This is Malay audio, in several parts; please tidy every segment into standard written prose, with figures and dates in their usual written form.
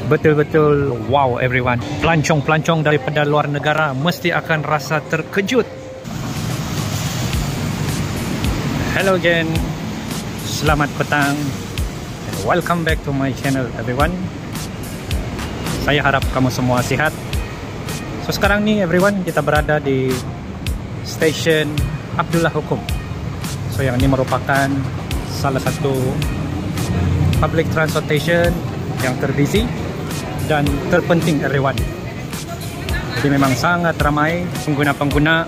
Betul-betul wow everyone. Pelancong-pelancong daripada luar negara mesti akan rasa terkejut. Hello again. Selamat petang. And welcome back to my channel everyone. Saya harap kamu semua sihat. So sekarang ni everyone, kita berada di stesen Abdullah Hukum. So yang ini merupakan salah satu public transportation yang terbusy dan terpenting everyone. Jadi memang sangat ramai pengguna-pengguna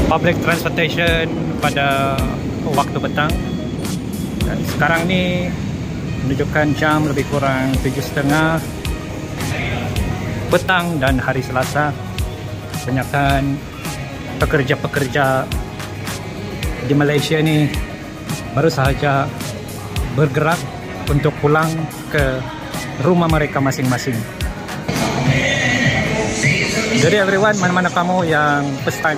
public transportation pada waktu petang. Dan sekarang ni menunjukkan jam lebih kurang 7.30 petang dan hari Selasa. Kebanyakan pekerja-pekerja di Malaysia ni baru sahaja bergerak untuk pulang ke rumah mereka masing-masing. Jadi everyone, mana-mana kamu yang first time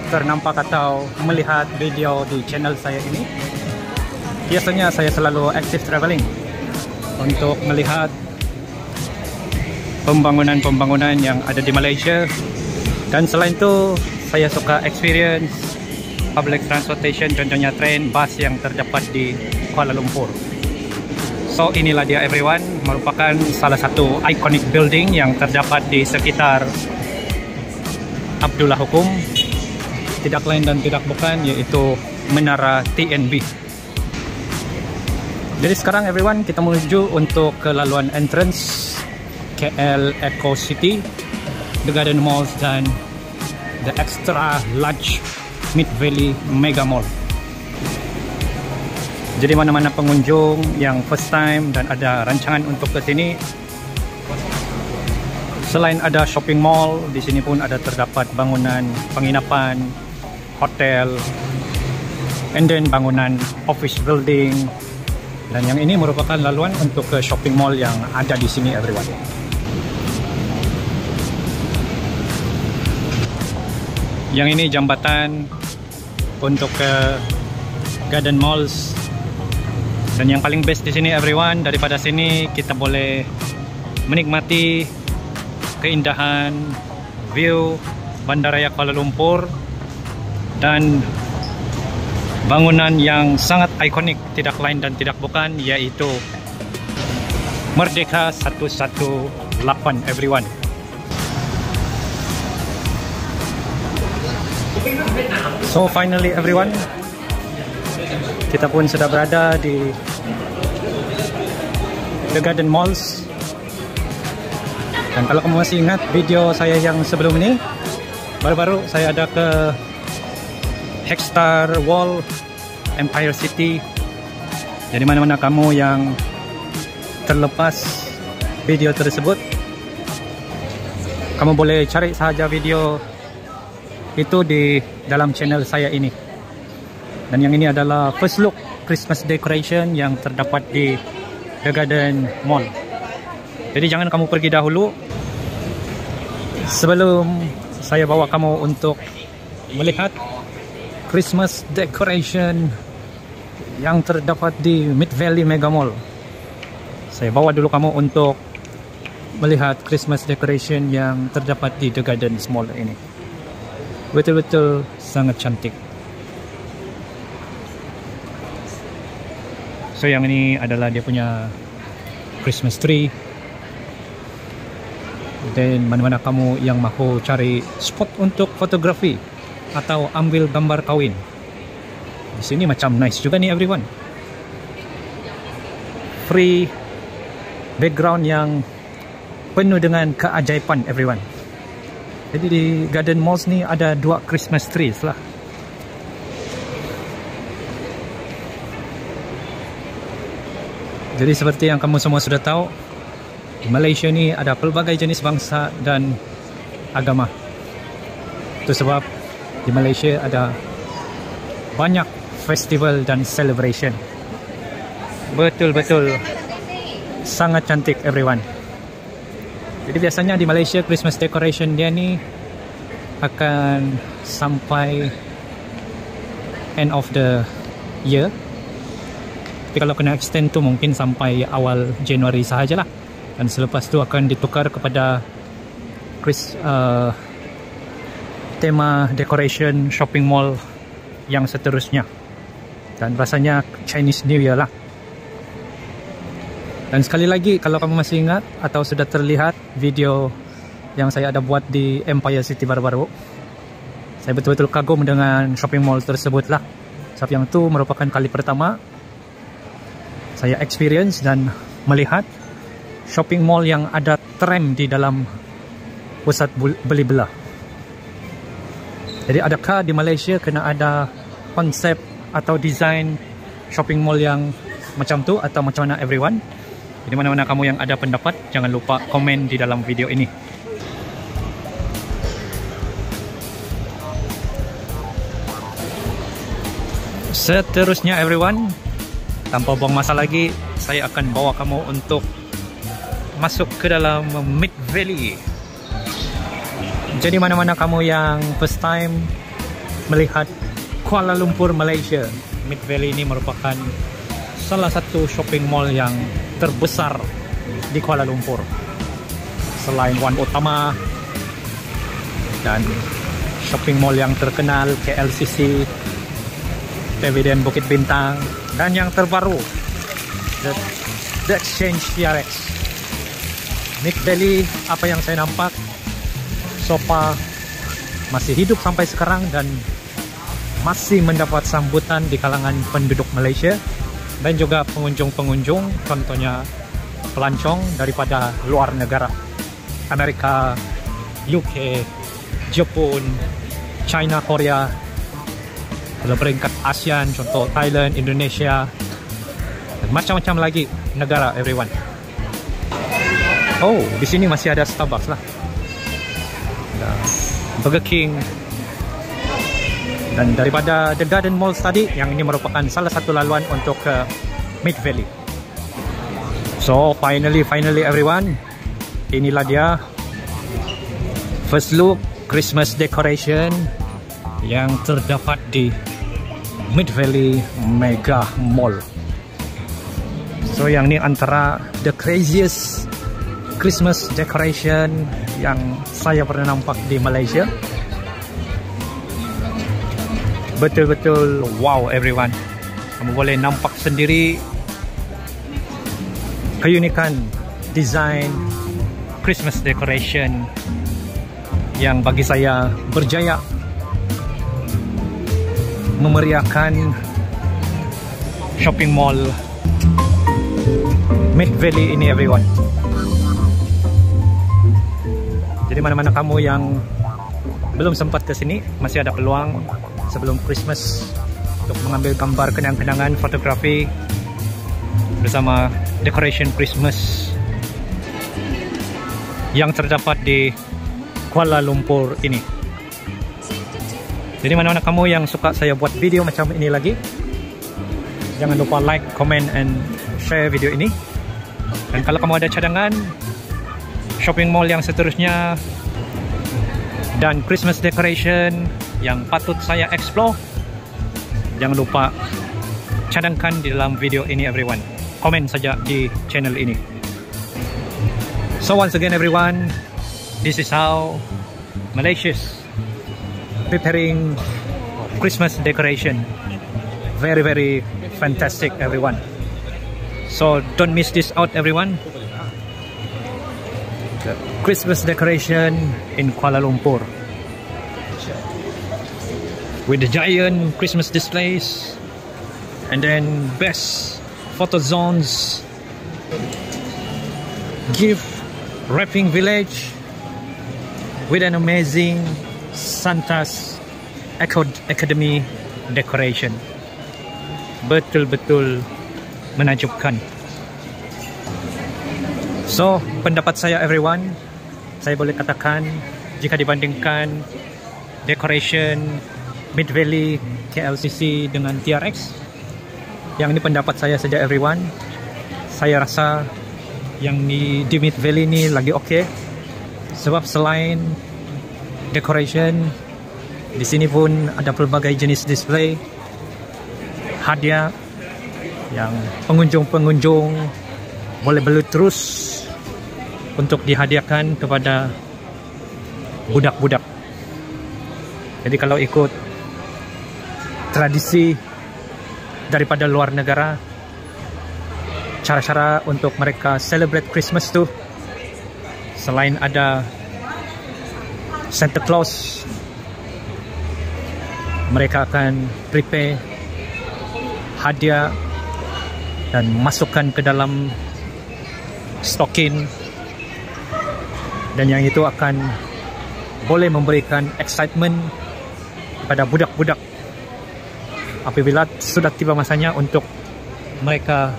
ternampak atau melihat video di channel saya ini, biasanya saya selalu active traveling untuk melihat pembangunan-pembangunan yang ada di Malaysia. Dan selain itu, saya suka experience public transportation, contohnya train, bus yang terdapat di Kuala Lumpur. So inilah dia everyone, merupakan salah satu iconic building yang terdapat di sekitar Abdullah Hukum. Tidak lain dan tidak bukan yaitu Menara TNB. Jadi sekarang everyone, kita menuju untuk ke laluan entrance KL Eco City, The Garden Malls dan The Extra Large Mid Valley Mega Mall. Jadi mana-mana pengunjung yang first time dan ada rancangan untuk ke sini, selain ada shopping mall, di sini pun ada terdapat bangunan penginapan, hotel, and then bangunan office building. Dan yang ini merupakan laluan untuk ke shopping mall yang ada di sini everyone. Yang ini jambatan untuk ke Garden Malls. Dan yang paling best di sini everyone, daripada sini kita boleh menikmati keindahan view Bandaraya Kuala Lumpur dan bangunan yang sangat ikonik, tidak lain dan tidak bukan yaitu Merdeka 118 everyone. So finally everyone, kita pun sudah berada di The Garden Malls. Dan kalau kamu masih ingat video saya yang sebelum ini, baru-baru saya ada ke Hexstar Wall, Empire City. Jadi mana-mana kamu yang terlepas video tersebut, kamu boleh cari sahaja video itu di dalam channel saya ini. Dan yang ini adalah first look Christmas decoration yang terdapat di The Garden Mall. Jadi jangan kamu pergi dahulu sebelum saya bawa kamu untuk melihat Christmas decoration yang terdapat di Mid Valley Mega Mall. Saya bawa dulu kamu untuk melihat Christmas decoration yang terdapat di The Gardens Mall ini. Betul-betul sangat cantik. So yang ini adalah dia punya Christmas tree. Dan mana-mana kamu yang mahu cari spot untuk fotografi atau ambil gambar kawin, di sini macam nice juga nih everyone. Free background yang penuh dengan keajaiban everyone. Jadi di Garden Malls ni ada 2 Christmas trees lah. Jadi seperti yang kamu semua sudah tahu, di Malaysia ni ada pelbagai jenis bangsa dan agama. Itu sebab di Malaysia ada banyak festival dan celebration. Betul-betul sangat cantik everyone. Jadi biasanya di Malaysia Christmas decoration dia ni akan sampai end of the year. Tapi kalau kena extend tu mungkin sampai awal Januari sahajalah. Dan selepas tu akan ditukar kepada tema decoration shopping mall yang seterusnya. Dan rasanya Chinese New Year lah. Dan sekali lagi, kalau kamu masih ingat atau sudah terlihat video yang saya ada buat di Empire City baru-baru, saya betul-betul kagum dengan shopping mall tersebut lah. Sebab yang itu merupakan kali pertama saya experience dan melihat shopping mall yang ada tram di dalam pusat beli belah. Jadi adakah di Malaysia kena ada konsep atau desain shopping mall yang macam tu atau macam mana everyone? Jadi mana-mana kamu yang ada pendapat, jangan lupa komen di dalam video ini. Seterusnya everyone, tanpa buang masa lagi, saya akan bawa kamu untuk masuk ke dalam Mid Valley. Jadi mana-mana kamu yang first time melihat Kuala Lumpur, Malaysia, Mid Valley ini merupakan salah satu shopping mall yang terbesar di Kuala Lumpur. Selain One Utama dan shopping mall yang terkenal KLCC, Pavilion Bukit Bintang, dan yang terbaru The Exchange TRX. Mid Valley, apa yang saya nampak so far masih hidup sampai sekarang dan masih mendapat sambutan di kalangan penduduk Malaysia dan juga pengunjung-pengunjung, contohnya pelancong daripada luar negara, Amerika, UK, Jepun, China, Korea, dalam peringkat ASEAN, contoh Thailand, Indonesia, dan macam-macam lagi negara everyone. Oh, di sini masih ada Starbucks lah, ada Burger King, dan daripada The Garden Mall tadi, yang ini merupakan salah satu laluan untuk Mid Valley. So finally everyone, inilah dia first look Christmas decoration yang terdapat di Mid Valley Mega Mall. So yang ni antara the craziest Christmas decoration yang saya pernah nampak di Malaysia. Betul-betul wow everyone. Kamu boleh nampak sendiri keunikan design Christmas decoration yang bagi saya berjaya memeriahkan shopping mall Mid Valley ini everyone. Jadi mana-mana kamu yang belum sempat ke sini, masih ada peluang sebelum Christmas untuk mengambil gambar kenang-kenangan fotografi bersama decoration Christmas yang terdapat di Kuala Lumpur ini. Jadi mana-mana kamu yang suka saya buat video macam ini lagi, jangan lupa like, comment, and share video ini. Dan kalau kamu ada cadangan shopping mall yang seterusnya dan Christmas decoration yang patut saya explore, jangan lupa cadangkan di dalam video ini everyone. Komen saja di channel ini. So once again everyone, this is how Malaysia's preparing Christmas decoration. Very fantastic everyone. So don't miss this out everyone. The Christmas decoration in Kuala Lumpur with the giant Christmas displays and then best photo zones, gift wrapping village with an amazing Santa's Academy decoration. Betul-betul menakjubkan. So, pendapat saya everyone, saya boleh katakan jika dibandingkan decoration Mid Valley KLCC dengan TRX, yang ini pendapat saya saja everyone, saya rasa yang di Mid Valley ni lagi okey. Sebab selain decoration, di sini pun ada pelbagai jenis display hadiah yang pengunjung-pengunjung boleh beli terus untuk dihadiahkan kepada budak-budak. Jadi kalau ikut tradisi daripada luar negara, cara-cara untuk mereka celebrate Christmas tu, selain ada Santa Claus, mereka akan prepare hadiah dan masukkan ke dalam stocking, dan yang itu akan boleh memberikan excitement kepada budak-budak apabila sudah tiba masanya untuk mereka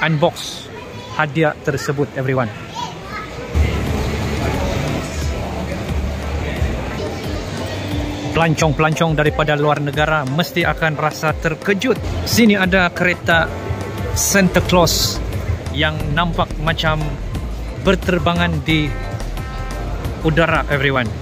unbox hadiah tersebut, everyone. Pelancong-pelancong daripada luar negara mesti akan rasa terkejut. Sini ada kereta Santa Claus yang nampak macam berterbangan di udara, everyone.